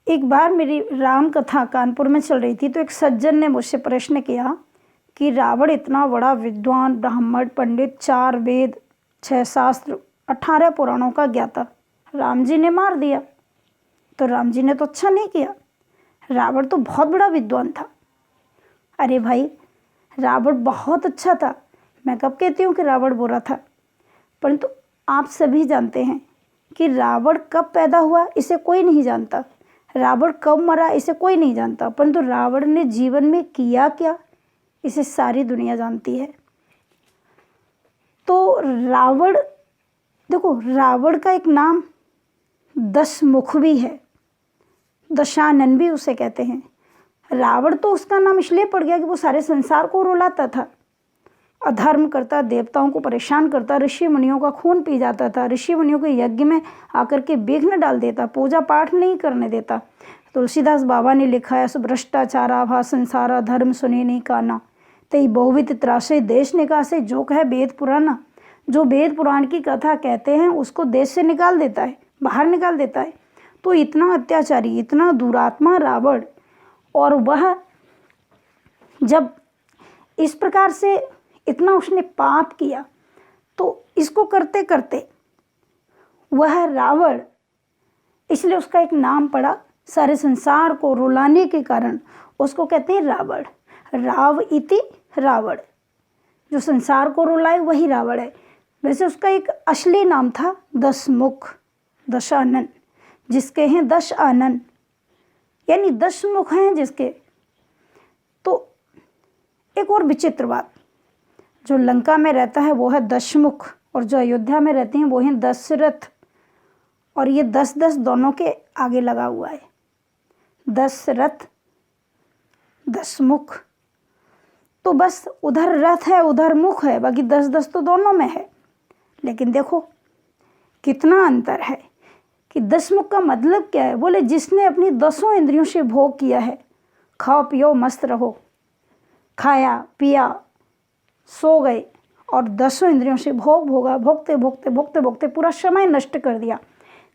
एक बार मेरी राम कथा कानपुर में चल रही थी तो एक सज्जन ने मुझसे प्रश्न किया कि रावण इतना बड़ा विद्वान, ब्राह्मण, पंडित, 4 वेद, 6 शास्त्र, 18 पुराणों का ज्ञाता, राम जी ने मार दिया। तो राम जी ने तो अच्छा नहीं किया, रावण तो बहुत बड़ा विद्वान था। अरे भाई, रावण बहुत अच्छा था, मैं कब कहती हूँ कि रावण बुरा था। परंतु आप सभी जानते हैं कि रावण कब पैदा हुआ इसे कोई नहीं जानता, रावण कब मरा इसे कोई नहीं जानता, परंतु रावण ने जीवन में किया क्या इसे सारी दुनिया जानती है। तो रावण, देखो, रावण का एक नाम 10 मुख भी है, दशानन भी उसे कहते हैं। रावण तो उसका नाम इसलिए पड़ गया कि वो सारे संसार को रुलाता था, अधर्म करता, देवताओं को परेशान करता, ऋषि मुनियों का खून पी जाता था, ऋषि मुनियों के यज्ञ में आकर के विघ्न डाल देता, पूजा पाठ नहीं करने देता। तुलसीदास बाबा ने लिखा है, भ्रष्टाचारा भा संसारा धर्म सुने नहीं काना, तई बहुवित त्रासे देश निकासे, जो कहे वेद पुराना। जो वेद पुराण की कथा कहते हैं उसको देश से निकाल देता है, बाहर निकाल देता है। तो इतना अत्याचारी, इतना दुरात्मा रावण, और वह जब इस प्रकार से इतना उसने पाप किया तो इसको करते करते वह रावण, इसलिए उसका एक नाम पड़ा, सारे संसार को रुलाने के कारण उसको कहते हैं रावण। राव इति रावण, जो संसार को रुलाए वही रावण है। वैसे उसका एक असली नाम था 10 मुख, दशानन, जिसके हैं 10 आनन, यानी 10 मुख हैं जिसके। तो एक और विचित्र बात, जो लंका में रहता है वो है 10 मुख, और जो अयोध्या में रहते हैं वो हैं 10 रथ, और ये 10-10 दोनों के आगे लगा हुआ है। 10 रथ, 10 मुख, तो बस उधर रथ है उधर मुख है, बाकी 10-10 तो दोनों में है। लेकिन देखो कितना अंतर है कि 10 मुख का मतलब क्या है। बोले जिसने अपनी 10 इंद्रियों से भोग किया है, खाओ पियो मस्त रहो, खाया पिया सो गए, और 10 इंद्रियों से भोगा, भोगते भोगते भोगते भोगते पूरा समय नष्ट कर दिया,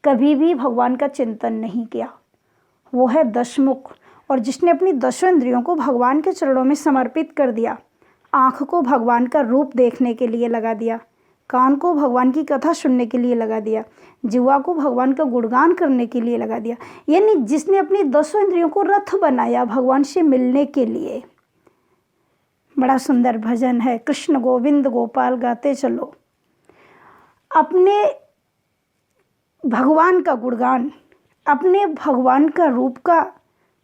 कभी भी भगवान का चिंतन नहीं किया, वो है 10 मुख। और जिसने अपनी 10 इंद्रियों को भगवान के चरणों में समर्पित कर दिया, आँख को भगवान का रूप देखने के लिए लगा दिया, कान को भगवान की कथा सुनने के लिए लगा दिया, जिह्वा को भगवान का गुणगान करने के लिए लगा दिया, यानी जिसने अपनी 10 इंद्रियों को रथ बनाया भगवान से मिलने के लिए। बड़ा सुंदर भजन है, कृष्ण गोविंद गोपाल गाते चलो। अपने भगवान का गुणगान, अपने भगवान का रूप का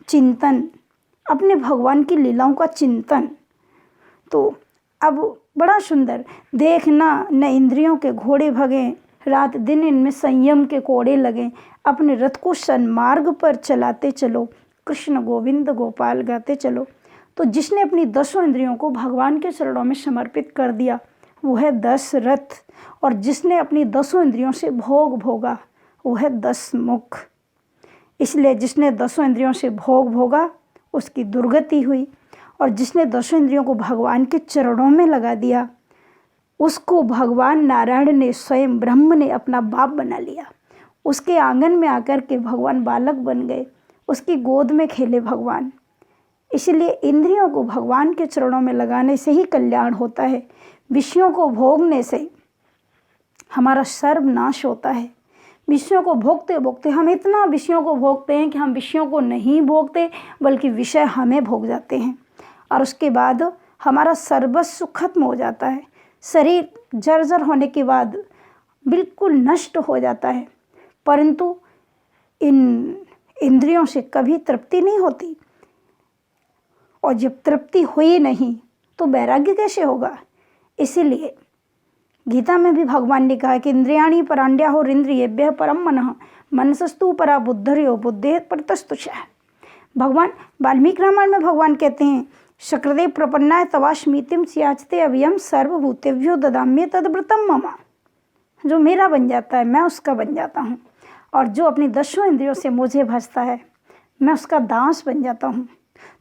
चिंतन, अपने भगवान की लीलाओं का चिंतन। तो अब बड़ा सुंदर, देखना न इंद्रियों के घोड़े भगे, रात दिन इनमें संयम के कोड़े लगे, अपने रथ को सन्मार्ग पर चलाते चलो, कृष्ण गोविंद गोपाल गाते चलो। तो जिसने अपनी 10 इंद्रियों को भगवान के चरणों में समर्पित कर दिया वो है 10 रथ, और जिसने अपनी 10 इंद्रियों से भोग भोगा वो है 10 मुख। इसलिए जिसने 10 इंद्रियों से भोग भोगा उसकी दुर्गति हुई, और जिसने 10 इंद्रियों को भगवान के चरणों में लगा दिया उसको भगवान नारायण ने, स्वयं ब्रह्म ने अपना बाप बना लिया। उसके आंगन में आकर के भगवान बालक बन गए, उसकी गोद में खेले भगवान। इसलिए इंद्रियों को भगवान के चरणों में लगाने से ही कल्याण होता है। विषयों को भोगने से हमारा सर्वनाश होता है। विषयों को भोगते भोगते हम इतना विषयों को भोगते हैं कि हम विषयों को नहीं भोगते बल्कि विषय हमें भोग जाते हैं, और उसके बाद हमारा सर्वस्व खत्म हो जाता है। शरीर जर्जर होने के बाद बिल्कुल नष्ट हो जाता है, परंतु इन इंद्रियों से कभी तृप्ति नहीं होती, और जब तृप्ति हुई नहीं तो वैराग्य कैसे होगा। इसीलिए गीता में भी भगवान ने कहा कि इंद्रियाणी परांड्या हो इंद्रियेभ्यः परम मनः, मनसस्तु परा बुद्धिर्यो बुद्धेः परतस्तुषः। भगवान वाल्मीकि रामायण में भगवान कहते हैं, शक्रदेव प्रपन्नाय तवास्मीतिम सियाचते अव्ययम सर्वभूतेभ्यो ददाम्ये तद्व्रतम मम। जो मेरा बन जाता है मैं उसका बन जाता हूँ, और जो अपनी 10 इंद्रियों से मुझे भजता है मैं उसका दास बन जाता हूँ।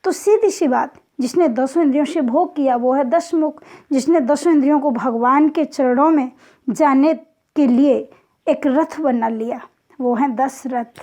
तो सीधी सी बात, जिसने 10 इंद्रियों से भोग किया वो है 10 मुख। जिसने 10 इंद्रियों को भगवान के चरणों में जाने के लिए एक रथ बना लिया वो है 10 रथ।